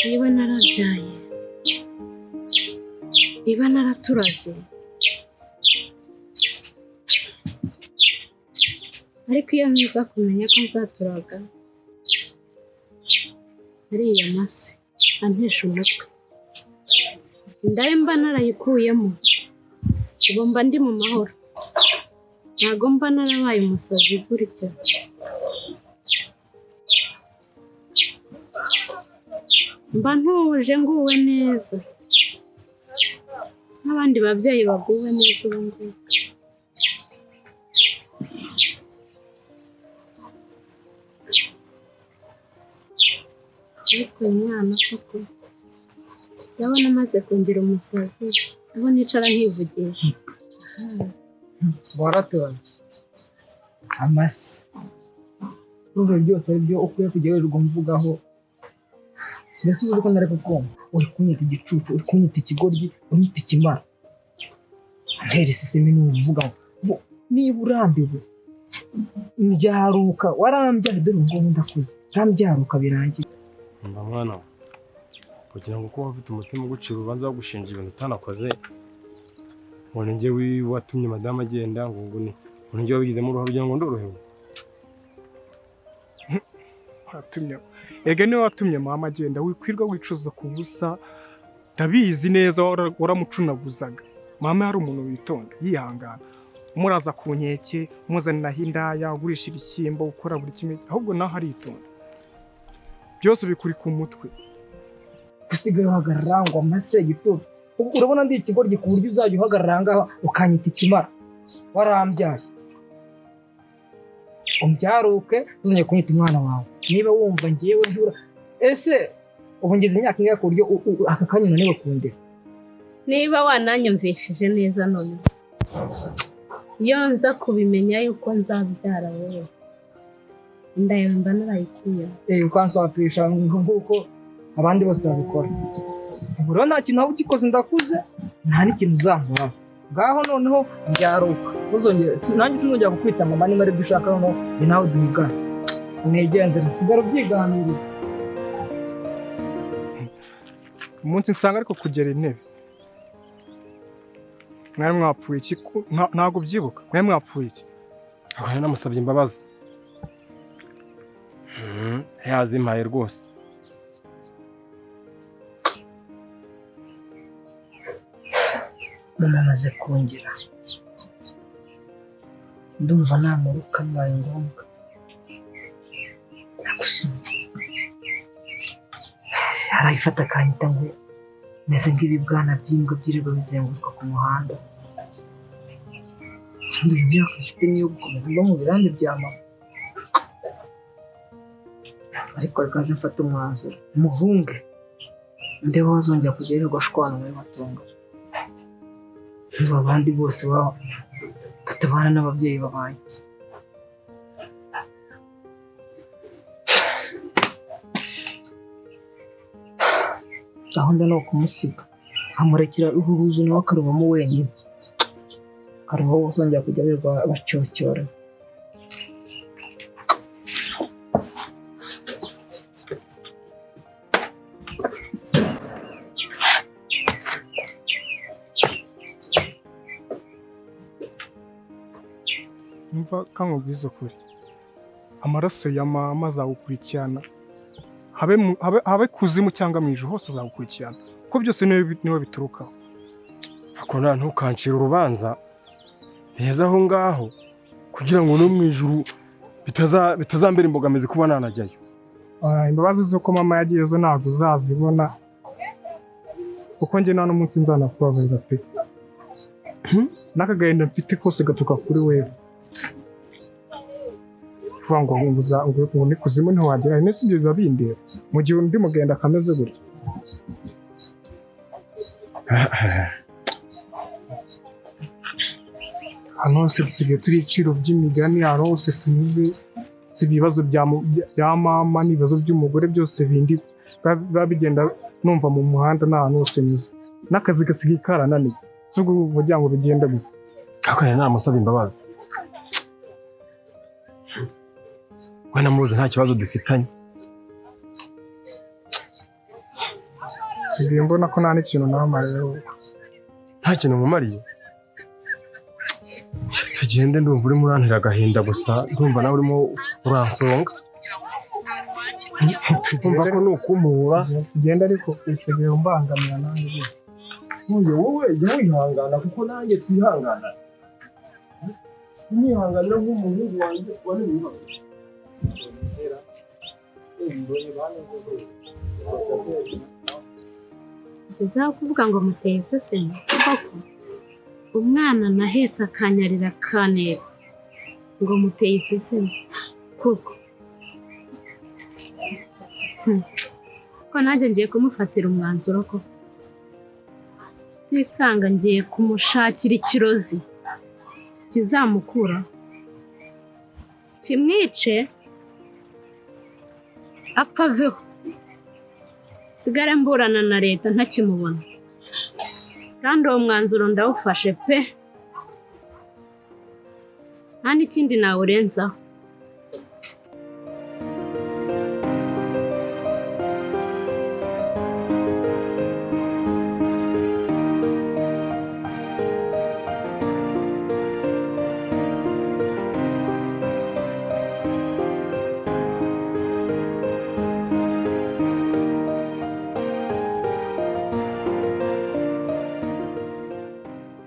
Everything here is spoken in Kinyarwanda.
niba narabyaye niba naraturaze ariko iyo nza kumenya ko nzaturaga ariya mase antesha umutwe indaye mba narayikuyemo ubu mba ndi mu mahoro ntago mba narabaye umusazi gutya mba ntuje nguwe neza n'abandi babyeyi baguwe neza ubu ngubu ariko uyu mwana koko ndabona amaze kungira umusazi aho nicara nkivugisha waratora amase urumva byose ari byo ukwiye kujya wirirwa mvugaho mbese uzi ko nari kukumva uri kunyita igicucu uri kunyita ikigoryi unyita ikimara ntera iseseme n'uvuga ngo niba urambiwe mbyaruka warambyaye dore ngo ndakuze rambyaruka birangiye mba mwana kugira ngo kuba ufite umutima ugucira urubanza wo gushinja ibintu utanakoze ngo ninjye watumye madamu agenda ngo ngune ngo ninjye wabigizemo uruhare kugira ngo ndorohewe watumye ega niwe watumye mama agenda wikwirwa wicuza ku busa ndabizi neza waramucunaguzaga mama yari umuntu witonda yihangana umuraza ku nkeke umuzaniraho indaya ugurisha ibishyimbo ukora buri kimwe ahubwo naho aritonda byose bikuri ku mutwe usigaye uhagarara ngo amase gitutu urabona ndi ikigoryi ku buryo uzajya uhagarara ngaho ukanyita ikimara warambyaye umbyaruke uzanye kunyita umwana wawe niba wumva ngiyewe njura ese ubu ngize imyaka ingahe ku buryo aka kanya unaniwe kundera niba wananyumvishije neza none iyo nza kubimenya yuko nzabyara wowe inda yawe mba narayikuye ukansobanurisha nk'uko abandi bose babikora ubu rero nta kintu waba ugikoze ndakuze nta n'ikintu uzankora ngaho noneho mbyaruka nanjye sinongera kukwita mama niba aribyo ushaka noneho ni nawe duhigana mwegendere sigara ubyiganirira umunsi nsanga ariko kugera intebe mwari mwapfuye iki ntabwo byibuka mwari mwapfuye iki ahora namusabye imbabazi yazimpaye rwose mama amaze kongera ndumva namuruka bibaye ngombwa nakusumva arayifata akanyita ngo meze nk'ibibwana by'imbwa byirirwa bizenguruka ku muhanda kandi uyu myaka mfite niyo gukomeza mba mu birambi bya mama ariko reka nze mfate umwanzuro muhunge ndeho wazongera kugererwa ashwana muri matungo niba abandi bose baba batabana n'ababyeyi babaye iki gahunda ni ukumusiga amurekera uruhuzu nawe akarubamo wenyine akarubaho uzongera kujya birirwa bacyocyora mva kankubwiza ukuri amaraso ya mama azagukurikirana habe kuzimu cyangwa mu ijuru hose azagukurikirana kuko byose niwe biturukaho ako ntukancira urubanza heza aho ngaho kugira ngo no mu ijuru bitazambera imbogamizi kuba nanajyayo imbabazi z'uko mama yagiye zo ntabwo uzazibona kuko njye nta n'umunsi nzanakubabarira pe n'akagahinda mfite kose gatuka kuri wewe kuvuga ngo ni kuzimu ntiwagera nese ibyo biba bindeba mu gihe undi mugenda kameze gutya hano hose dusigaye turi iciro by'imigani hano hose tunyuze si ibibazo bya mama n'ibibazo by'umugore byose bindi biba bigenda numva mu muhanda n'ahantu hose nyuze n'akazi gasigaye karananiye si ubwo kugira ngo bigenda bite kakanya namusaba imbabazi we namuzi nta kibazo dufitanye sigaye mbona ko nta n'ikintu namariye nta kintu mumariye tugende ndumva urimo urantera agahinda gusa ndumva nawe urimo uransonga twumva ko ni ukumpura tugenda ariko usigaye umbangamira nanjye wowe jya wihangana kuko nanjye twihangana nyihanganira nk'umuhungu wanjye wari ibibazo bizaho kuvuga ngo muteye iseseme koko umwana nahetse akanyarira kanera ngo muteye iseseme koko ko nanjye ngiye kumufatira umwanzuro ko Rutikanga ngiye kumushakira ikirozi kizamukura kimwice apfa aveho sigara mburana na leta ntakimubona kandi uwo mwanzuro ndawufashe pe nta n'ikindi nawurenzaho